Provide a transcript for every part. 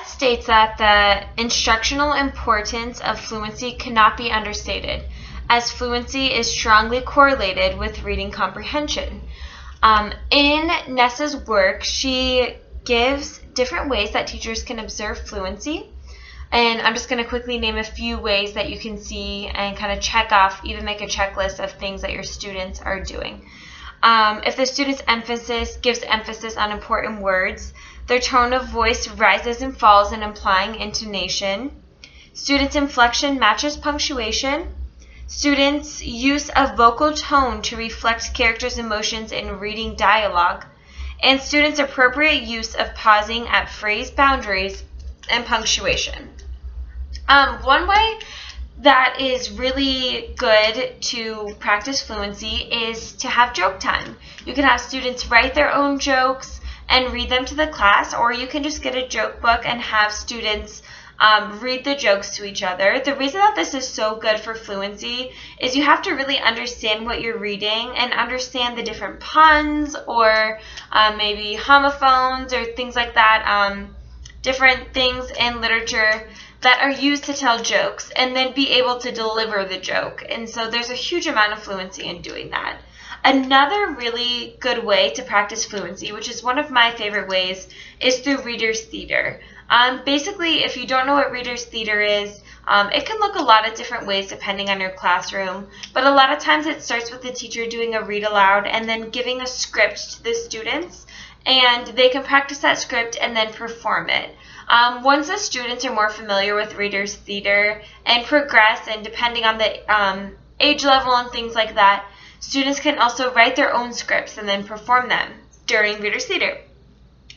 Ness states that the instructional importance of fluency cannot be understated, as fluency is strongly correlated with reading comprehension. In Ness's work, she gives different ways that teachers can observe fluency. And I'm just going to quickly name a few ways that you can see and kind of check off, even make a checklist of things that your students are doing. If the student's emphasis gives emphasis on important words, their tone of voice rises and falls in implying intonation. Students' inflection matches punctuation. Students' use of vocal tone to reflect characters' emotions in reading dialogue. And students' appropriate use of pausing at phrase boundaries and punctuation. One way that is really good to practice fluency is to have joke time. You can have students write their own jokes and read them to the class, or you can just get a joke book and have students read the jokes to each other. The reason that this is so good for fluency is you have to really understand what you're reading and understand the different puns or maybe homophones or things like that, different things in literature that are used to tell jokes, and then be able to deliver the joke. And so there's a huge amount of fluency in doing that. Another really good way to practice fluency, which is one of my favorite ways, is through reader's theater. Basically, if you don't know what reader's theater is, it can look a lot of different ways depending on your classroom, but a lot of times it starts with the teacher doing a read aloud and then giving a script to the students, and they can practice that script and then perform it. Once the students are more familiar with reader's theater and progress, and depending on the age level and things like that, students can also write their own scripts and then perform them during reader's theater.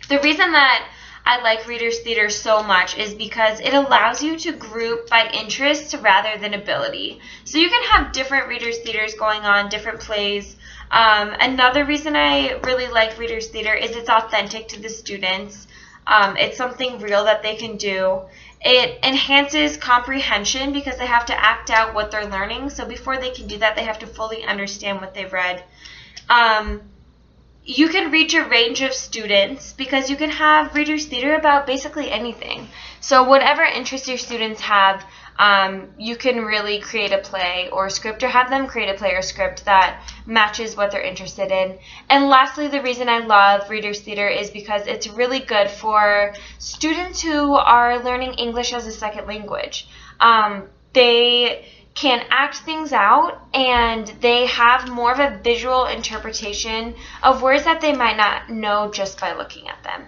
The reason that I like reader's theater so much is because it allows you to group by interest rather than ability. So you can have different reader's theaters going on, different plays. Another reason I really like reader's theater is it's authentic to the students. It's something real that they can do. It enhances comprehension because they have to act out what they're learning. So before they can do that, they have to fully understand what they've read. You can reach a range of students because you can have reader's theater about basically anything. So whatever interest your students have, you can really create a play or script, or have them create a play or script that matches what they're interested in. And lastly, the reason I love reader's theater is because it's really good for students who are learning English as a second language. They can act things out, and they have more of a visual interpretation of words that they might not know just by looking at them.